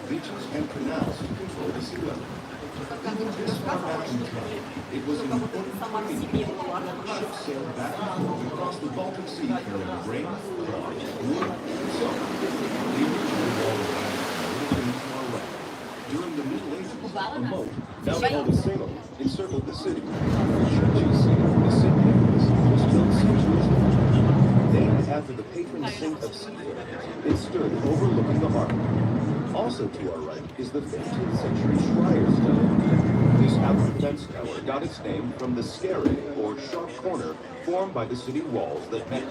beaches and canals to control the sea level. This far back in time, it was an important trading port. Ships sailed back and forth across the Baltic Sea carrying grain, cloth, wood, and silk. The original wall of iron would have been far away. During the Middle Ages, a moat, now called a salem, encircled the city. Church you see, the St. Nicholas, was built centuries later. Named after the patron saint of seafarers, it stood overlooking the harbor. Also to our right is the 15th century Schreier's Tower. This outer defense tower got its name from the scare, or sharp corner, formed by the city walls that met.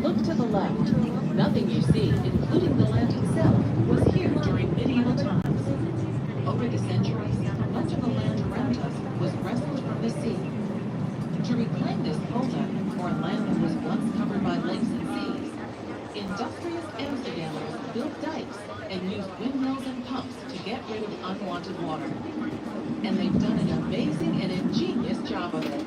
Look to the left. Nothing you see, including the land itself, was here during medieval times. Over the centuries, much of the land around us was wrestled from the sea. To reclaim this polder, or land that was once covered by lakes and seas, industrious Amsterdammers built dikes and used windmills and pumps to get rid of unwanted water. And they've done an amazing and ingenious job of it.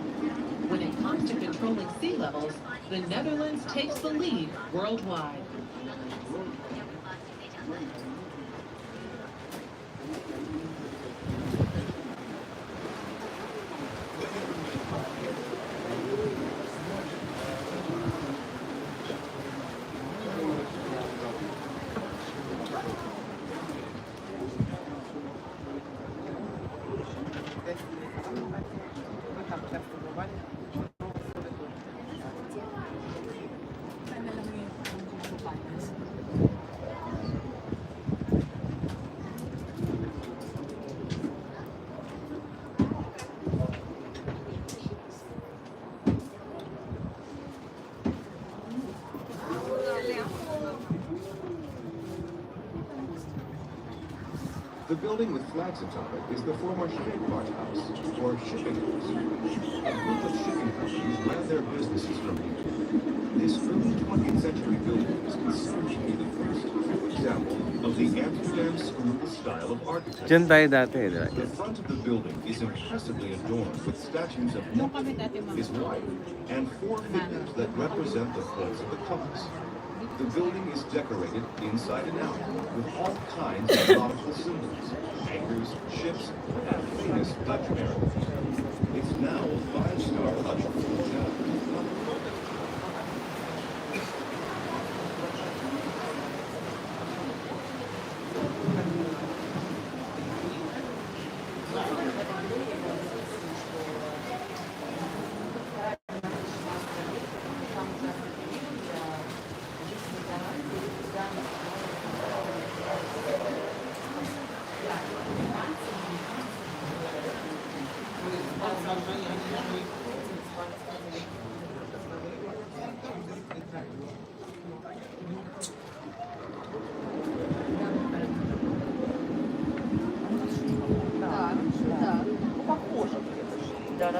When it comes to controlling sea levels, the Netherlands takes the lead worldwide. The building with flags atop it is the former Scheepvaart House, or shipping house. A group of shipping companies ran their businesses from here. This early 20th century building is considered to be the first true example of the Amsterdam school style of architecture. Diyan tayo dati, right? The front of the building is impressively adorned with statues of Neptune, his wife, and 4 figures that represent the poles of the compass. The building is decorated inside and out with all kinds of nautical symbols, anchors, ships, and famous Dutch mariners. It's now a 5-star luxury hotel.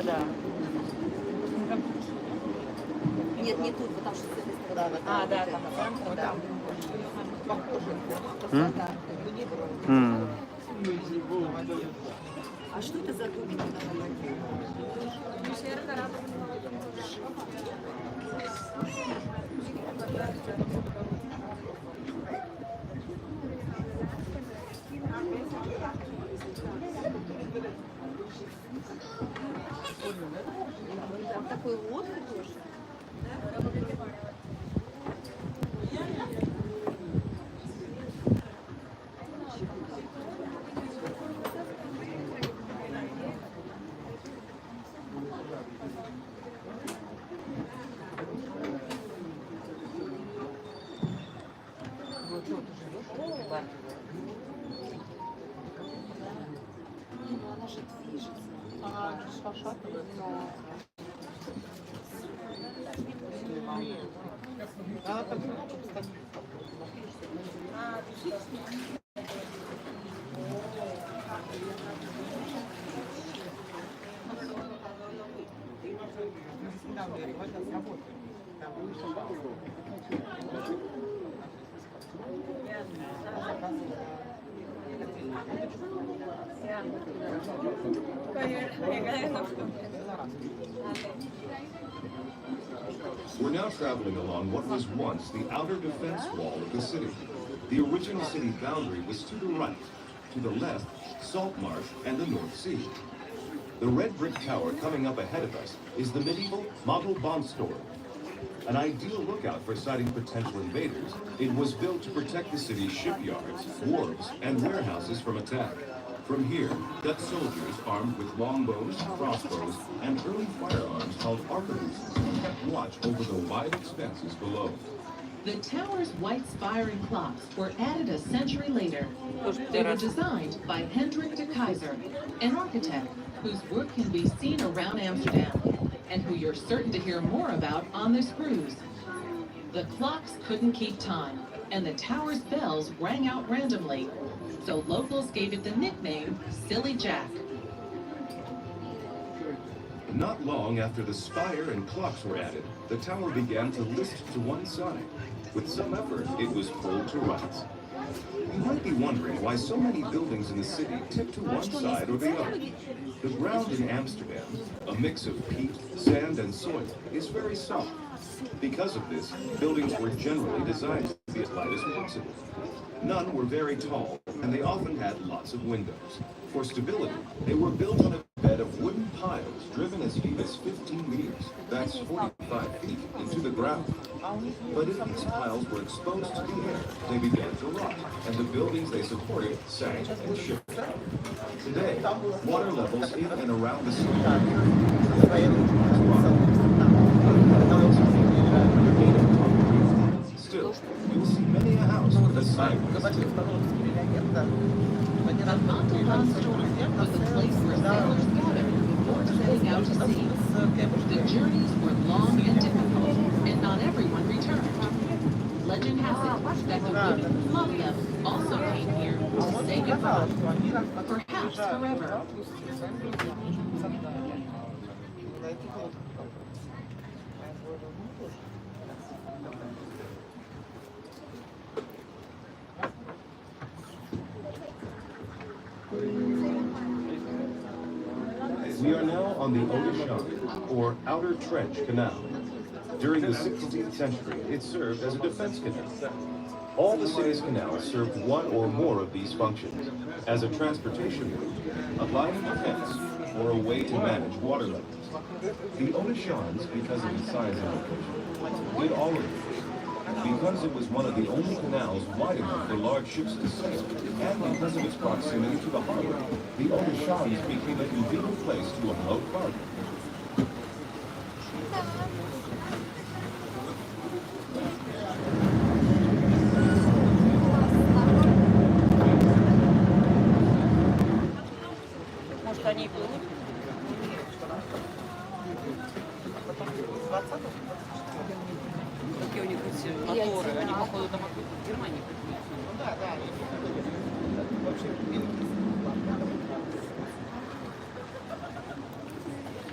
Да. Нет, не тут, потому что с этой стороны. А, да, там, да. Похоже. А что это за домик? Там такой лодка тоже. Она же движется. Она шашатывает. Она так много стоит. We're now traveling along what was once the outer defense wall of the city. The original city boundary was to the right, to the left, salt marsh and the North Sea. The red brick tower coming up ahead of us is the medieval model bomb store. An ideal lookout for sighting potential invaders, it was built to protect the city's shipyards, wharves, and warehouses from attack. From here, Dutch soldiers armed with longbows, crossbows, and early firearms called arquebuses kept watch over the wide expanses below. The tower's white spiring clocks were added a century later. They were designed by Hendrik de Keyser, an architect whose work can be seen around Amsterdam, and who you're certain to hear more about on this cruise. The clocks couldn't keep time, and the tower's bells rang out randomly, so locals gave it the nickname Silly Jack. Not long after the spire and clocks were added, the tower began to list to one side. With some effort, it was pulled to rights. You might be wondering why so many buildings in the city tip to one side or the other. The ground in Amsterdam, a mix of peat, sand, and soil, is very soft. Because of this, buildings were generally designed to be as light as possible. None were very tall, and they often had lots of windows. For stability, they were built on a bed of wooden piles driven as deep as 15 meters, that's 45 feet, into the ground. But if these piles were exposed to the air, they began to rot, and the buildings they supported sank and shifted. Today, water levels in and around the city are still, you'll see many a house with a sign with a tip. The Montalban store was a place where sailors gathered before setting out to sea. The journeys were long and difficult, and not everyone returned. Legend has it that the women who loved them also came here to say goodbye, perhaps forever. We are now on the Oudeshaan, or Outer Trench Canal. During the 16th century, it served as a defense canal. All the city's canals served one or more of these functions, as a transportation route, a line of defense, or a way to manage water levels. The Oudeshaans, because of its size and location, did all of this. Because it was one of the only canals wide enough for large ships to sail, and because of its proximity to the harbor, the Oudeshaans became a convenient place to unload cargo. Может, они и плывут? Какие у них эти моторы? Они, походу, там в Германии придумали. Ну да, да.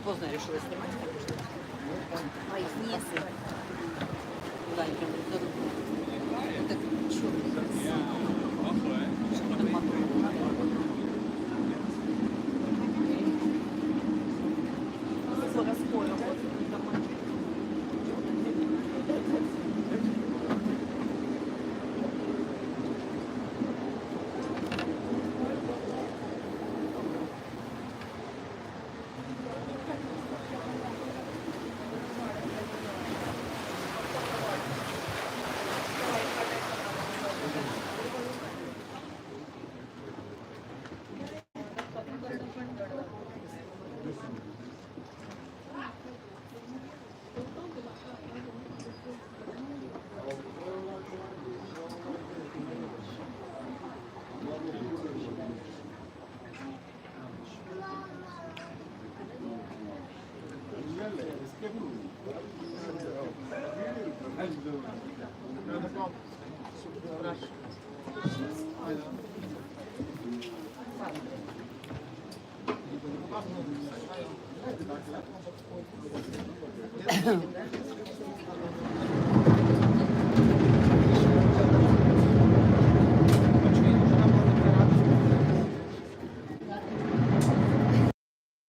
Поздно я решила снимать, конечно. А их не сын. Да, они прям друг за другом. Так, черт. Что там мотор?